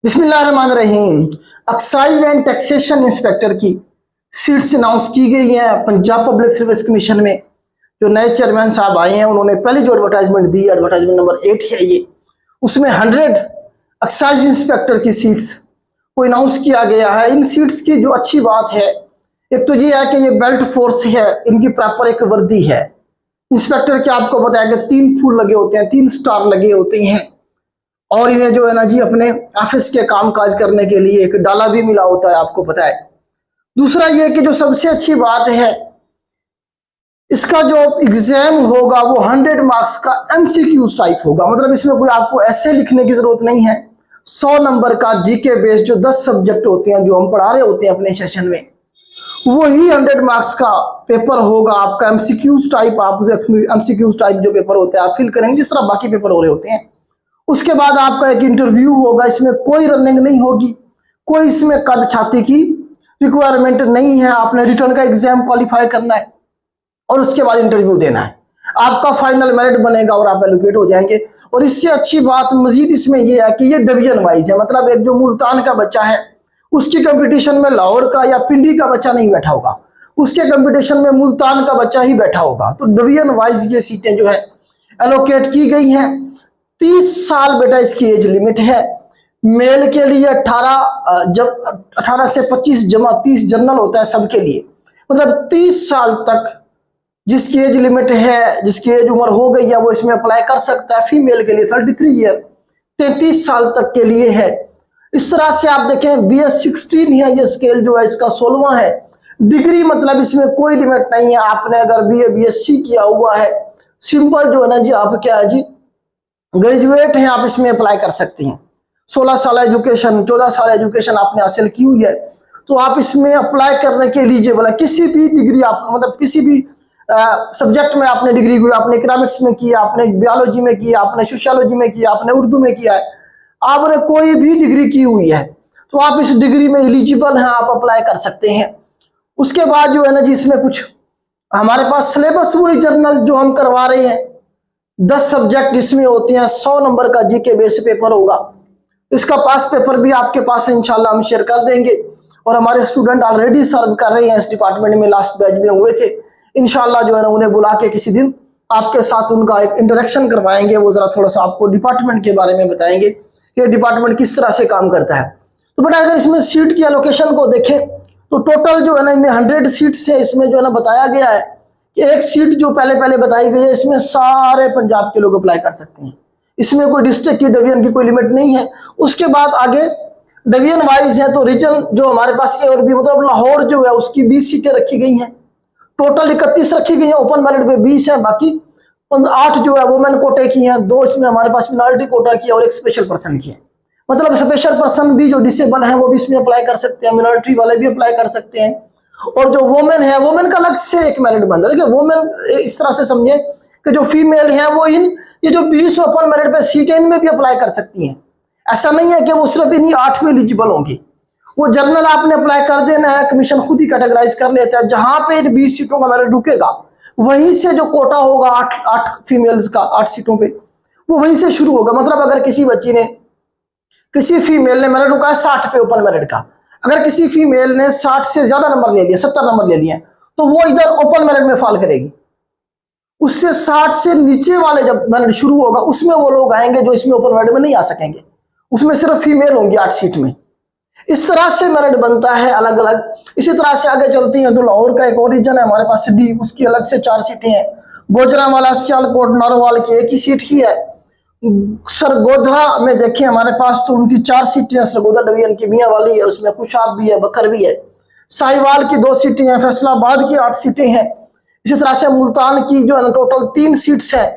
बिस्मिल्लाहिर्रहमानिर्रहीम। Excise and taxation inspector की seats announce की गई हैं पंजाब पब्लिक सर्विस कमीशन में। जो नए चेयरमैन साहब आए हैं उन्होंने पहली जो एडवर्टाइजमेंट दी, एडवर्टाइजमेंट नंबर 8 है ये, उसमें 100 एक्साइज इंस्पेक्टर की सीट्स को अनाउंस किया गया है। इन सीट्स की जो अच्छी बात है, एक तो ये है कि ये बेल्ट फोर्स है, इनकी प्रॉपर एक वर्दी है। इंस्पेक्टर के आपको बताया कि 3 फूल लगे होते हैं, 3 स्टार लगे होते हैं, और इन्हें जो है ना जी अपने ऑफिस के काम काज करने के लिए एक डाला भी मिला होता है, आपको पता है। दूसरा ये कि जो सबसे अच्छी बात है, इसका जो एग्जाम होगा वो 100 मार्क्स का एमसीक्यूज टाइप होगा। मतलब इसमें कोई आपको ऐसे लिखने की जरूरत नहीं है। 100 नंबर का जीके बेस्ड जो 10 सब्जेक्ट होते हैं जो हम पढ़ा रहे होते हैं अपने सेशन में, वही 100 मार्क्स का पेपर होगा आपका एमसीक्यूज टाइप। आप एमसीक्यूज टाइप जो पेपर होते हैं आप फिल करेंगे जिस तरह बाकी पेपर हो रहे होते हैं। उसके बाद आपका एक इंटरव्यू होगा। इसमें कोई रनिंग नहीं होगी, कोई इसमें कद छाती की रिक्वायरमेंट नहीं है। आपने रिटर्न का एग्जाम क्वालिफाई करना है और उसके बाद इंटरव्यू देना है। आपका फाइनल मेरिट बनेगा और आप एलोकेट हो जाएंगे। और इससे अच्छी बात मजीद इसमें यह है कि ये डिवीजन वाइज है। मतलब एक जो मुल्तान का बच्चा है उसकी कंपटीशन में लाहौर का या पिंडी का बच्चा नहीं बैठा होगा, उसके कंपटीशन में मुल्तान का बच्चा ही बैठा होगा। तो डिवीजन वाइज ये सीटें जो है एलोकेट की गई हैं। 30 साल बेटा इसकी एज लिमिट है। मेल के लिए 18 से 25 जमा 30 जनरल होता है सबके लिए। मतलब 30 साल तक जिसकी एज लिमिट है, जिसकी एज उम्र हो गई है, वो इसमें अप्लाई कर सकता है। फीमेल के लिए 33 ईयर 33 साल तक के लिए है। इस तरह से आप देखें BS 16 है ये स्केल जो है इसका 16वां है। डिग्री मतलब इसमें कोई लिमिट नहीं है। आपने अगर BSc किया हुआ है, सिंपल जो है ना जी आप क्या है जी ग्रेजुएट हैं, आप इसमें अप्लाई कर सकते हैं। 16 साल एजुकेशन 14 साल एजुकेशन आपने हासिल की हुई है तो आप इसमें अप्लाई करने के एलिजिबल है। किसी भी डिग्री आप मतलब किसी भी सब्जेक्ट में आपने डिग्री की, आपने इकोनॉमिक्स में किया, आपने बायोलॉजी में किया, आपने सोशियोलॉजी में किया, आपने उर्दू में किया है, आपने कोई भी डिग्री की हुई है तो आप इस डिग्री में एलिजिबल हैं, आप अप्लाई कर सकते हैं। उसके बाद जो है ना जी इसमें कुछ हमारे पास सिलेबस वही जर्नल जो हम करवा रहे हैं, 10 सब्जेक्ट जिसमें होते हैं, 100 नंबर का जीके बेस पेपर होगा। इसका पास पेपर भी आपके पास इंशाल्लाह हम शेयर कर देंगे। और हमारे स्टूडेंट ऑलरेडी सर्व कर रहे हैं इस डिपार्टमेंट में, लास्ट बैच में हुए थे। इंशाल्लाह जो है ना उन्हें बुला के किसी दिन आपके साथ उनका एक इंटरेक्शन करवाएंगे। वो जरा थोड़ा सा आपको डिपार्टमेंट के बारे में बताएंगे कि डिपार्टमेंट किस तरह से काम करता है। तो बेटा अगर इसमें सीट की एलोकेशन को देखें तो टोटल जो है ना इनमें 100 सीट्स है। इसमें जो है ना बताया गया है कि एक सीट जो पहले बताई गई है इसमें सारे पंजाब के लोग अप्लाई कर सकते हैं। इसमें कोई डिस्ट्रिक्ट की डिवीजन की कोई लिमिट नहीं है। उसके बाद आगे डिवीजन वाइज है तो रीजन जो हमारे पास ए और बी, मतलब लाहौर जो है उसकी 20 सीटें रखी गई हैं। टोटल 31 रखी गई है, ओपन मेरिट पे 20 है, बाकी 8 जो है वुमेन कोटे की हैं, 2 इसमें हमारे पास मिनॉरिटी कोटा की है और 1 स्पेशल पर्सन की है। मतलब स्पेशल पर्सन भी जो डिसेबल है वो भी इसमें अप्लाई कर सकते हैं, मिनॉरिटी वाले भी अप्लाई कर सकते हैं। और जो वोमेन है, वोमेन का अलग से एक मेरिट बनता है। देखिए वोमेन इस तरह से समझे कि जो फीमेल है वो ये जो 20 ओपन मेरिट पे सीटें इनमें भी अप्लाई कर सकती हैं। ऐसा नहीं है कि वो सिर्फ इन्हीं 8 में एलिजिबल होंगी। वो जर्नल आपने अप्लाई कर देना है, कमीशन खुद ही कैटेगराइज कर लेता है। जहां पे 20 सीटों का मेरिट रुकेगा वहीं से जो कोटा होगा 8 फीमेल्स का 8 सीटों पे, वो वहीं से शुरू होगा। मतलब अगर किसी बच्ची ने, किसी फीमेल ने मेरिट रुका है 60 पे ओपन मेरिट का, अगर किसी फीमेल ने 60 से ज्यादा नंबर ले लिया, 70 नंबर ले लिए, तो वो इधर ओपन मेरिट में फॉल करेगी। उससे 60 से नीचे वाले जब मेरिट शुरू होगा उसमें वो लोग आएंगे जो इसमें ओपन मेरिट में नहीं आ सकेंगे, उसमें सिर्फ फीमेल होंगी 8 सीट में। इस तरह से मेरिट बनता है अलग अलग। इसी तरह से आगे चलती हैं तो लाहौर का एक और रीजन है हमारे पास डी, उसकी अलग से 4 सीटें हैं। गोजरावाला, सियालकोट, नारोवाल की एक ही सीट ही है। सरगोधा में देखें हमारे पास तो उनकी 4 सीटें हैं। सरगोधा डिवीजन की मियां वाली है, उसमें खुशाब भी है, बकर भी है। साहिवाल की 2 सीटें हैं, फैसलाबाद की 8 सीटें हैं। इसी तरह से मुल्तान की जो है टोटल 3 सीट्स हैं,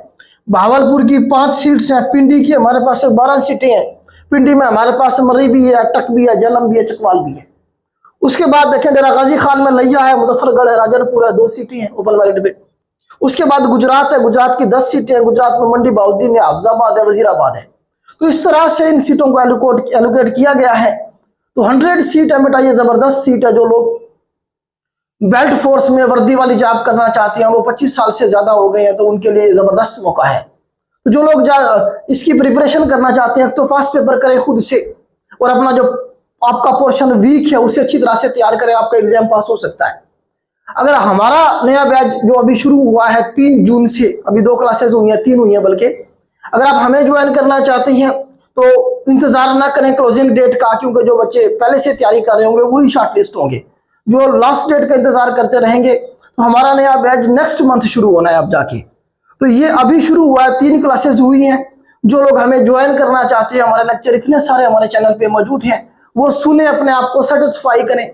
भावलपुर की 5 सीट्स हैं, पिंडी की हमारे पास 12 सीटें हैं। पिंडी में हमारे पास मर्री भी है, अटक भी है, जलम भी है, चकवाल भी है। उसके बाद देखें डेरा गाजी खान में लैया है, मुजफ्फरगढ़ है, राजनपुर है, 2 सीटें हैं ओपन मेरिट पे। उसके बाद गुजरात है, गुजरात की 10 सीटें हैं। गुजरात में मंडी बाउद्दीन है, हाफजाबाद है, वजीराबाद है। तो इस तरह से इन सीटों को एलोकेट किया गया है। तो 100 सीट है बेटा, ये जबरदस्त सीट है। जो लोग बेल्ट फोर्स में वर्दी वाली जॉब करना चाहते हैं, वो 25 साल से ज्यादा हो गए हैं, तो उनके लिए जबरदस्त मौका है। तो जो लोग इसकी प्रिपरेशन करना चाहते हैं तो पास पेपर करें खुद से, और अपना जो आपका पोर्शन वीक है उसे अच्छी तरह से तैयार करें, आपका एग्जाम पास हो सकता है। अगर हमारा नया बैच जो अभी शुरू हुआ है 3 जून से, अभी 2 क्लासेस हुई हैं, 3 हुई हैं बल्कि, अगर आप हमें ज्वाइन करना चाहते हैं तो इंतजार ना करें क्लोजिंग डेट का, क्योंकि जो बच्चे पहले से तैयारी कर रहे होंगे वही शॉर्टलिस्ट होंगे। जो लास्ट डेट का इंतजार करते रहेंगे तो हमारा नया बैच नेक्स्ट मंथ शुरू होना है अब जाके। तो ये अभी शुरू हुआ है, 3 क्लासेस हुई हैं। जो लोग हमें ज्वाइन करना चाहते हैं, हमारे लेक्चर इतने सारे हमारे चैनल पे मौजूद हैं, वो सुने, अपने आप को सेटिस्फाई करें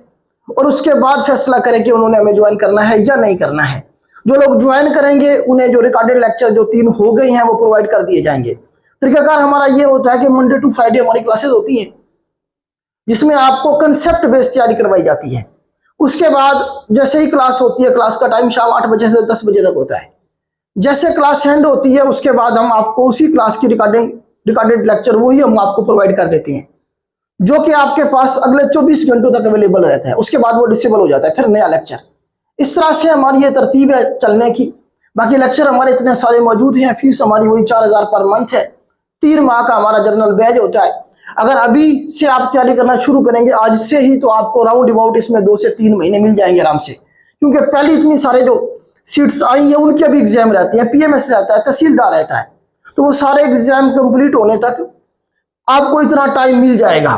और उसके बाद फैसला करें कि उन्होंने हमें ज्वाइन करना है या नहीं करना है। जो लोग ज्वाइन करेंगे उन्हें जो रिकॉर्डेड लेक्चर जो 3 हो गए हैं वो प्रोवाइड कर दिए जाएंगे। तरीकाकार हमारा ये होता है कि मंडे टू फ्राइडे हमारी क्लासेस होती हैं जिसमें आपको कंसेप्ट बेस्ड तैयारी करवाई जाती है। उसके बाद जैसे ही क्लास होती है, क्लास का टाइम शाम 8 बजे से 10 बजे तक होता है। जैसे क्लास एंड होती है उसके बाद हम आपको उसी क्लास की रिकॉर्डेड लेक्चर वही हम आपको प्रोवाइड कर देते हैं, जो कि आपके पास अगले 24 घंटों तक अवेलेबल रहता है। उसके बाद वो डिसेबल हो जाता है, फिर नया लेक्चर। इस तरह से हमारी ये तरतीब है चलने की। बाकी लेक्चर हमारे इतने सारे मौजूद हैं। फीस हमारी वही 4000 पर मंथ है। 3 माह का हमारा जनरल बैच होता है। अगर अभी से आप तैयारी करना शुरू करेंगे आज से ही, तो आपको राउंड अबाउट इसमें 2 से 3 महीने मिल जाएंगे आराम से, क्योंकि पहले इतनी सारे जो सीट्स आई हैं उनके अभी एग्जाम रहते हैं, पीएमएस रहता है, तहसीलदार रहता है, तो वो सारे एग्जाम कंप्लीट होने तक आपको इतना टाइम मिल जाएगा।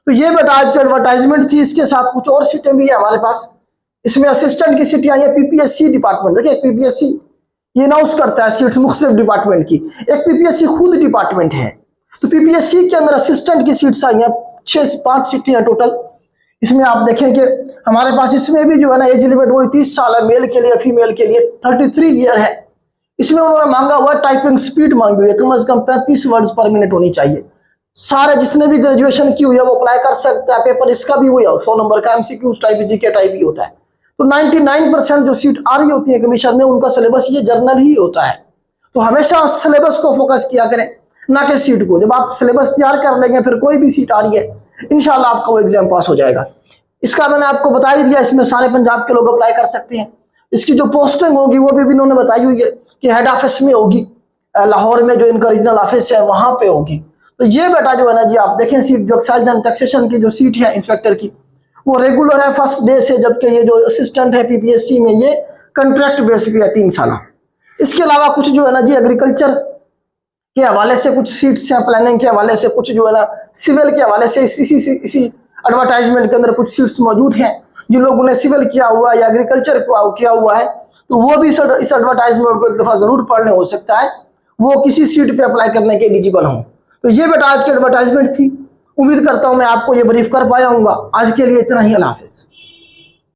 तो ये बेटा आज की एडवर्टाइजमेंट थी। इसके साथ कुछ और सीटें भी है हमारे पास। इसमें असिस्टेंट की सीटें आई है, पीपीएससी डिपार्टमेंट। देखिए पीपीएससी ये अनाउंस करता है सीट्स मुख्तलिफ डिपार्टमेंट की, एक पीपीएससी खुद डिपार्टमेंट है। तो पीपीएससी के अंदर असिस्टेंट की सीट्स आई हैं, 6 से 5 सीटें हैं टोटल। इसमें आप देखें कि हमारे पास इसमें भी जो है ना एज लिमिट वही 30 साल है, मेल के लिए, फीमेल के लिए 33 ईयर है। इसमें उन्होंने मांगा हुआ टाइपिंग स्पीड मांगी हुई है, कम से कम 35 वर्ड्स पर मिनट होनी चाहिए। सारे जिसने भी ग्रेजुएशन की हुई है वो अप्लाई कर सकता है। पेपर इसका भी वही है, 100 नंबर का एमसीक्यूज टाइप, जीके टाइप ही होता है। तो 99% जो सीट आ रही होती है कमीशन में, उनका सिलेबस ये जर्नल ही होता है। तो हमेशा सिलेबस को फोकस किया करें, ना कि सीट को। जब आप सिलेबस तैयार कर लेंगे फिर कोई भी सीट आ रही है इंशाल्लाह आपका वो एग्जाम पास हो जाएगा। इसका मैंने आपको बता ही दिया, इसमें सारे पंजाब के लोग अप्लाई कर सकते हैं। इसकी जो पोस्टिंग होगी वो भी इन्होंने बताई हुई है कि हेड ऑफिस में होगी, लाहौर में जो इनका रीजनल ऑफिस है वहां पे होगी। तो ये बेटा जो है ना जी, आप देखें सीट जो एक्साइज एंड टैक्सेशन की जो सीट है इंस्पेक्टर की, वो रेगुलर है फर्स्ट डे से, जबकि ये जो असिस्टेंट है पीपीएससी में ये कॉन्ट्रैक्ट बेस पे है 3 साल। इसके अलावा कुछ जो है ना जी एग्रीकल्चर के हवाले से कुछ सीट्स हैं, प्लानिंग के हवाले से कुछ जो है ना, सिविल के हवाले से इसी एडवर्टाइजमेंट के अंदर कुछ सीट्स मौजूद हैं। जिन लोगों ने सिविल किया हुआ है या एग्रीकल्चर किया हुआ है तो वो भी इस एडवर्टाइजमेंट को एक दफा जरूर पढ़ने, हो सकता है वो किसी सीट पे अप्लाई करने के एलिजिबल हों। तो ये बेटा आज की एडवर्टाइजमेंट थी। उम्मीद करता हूं मैं आपको ये ब्रीफ कर पाया हूँ। आज के लिए इतना ही, अल्लाह हाफिज।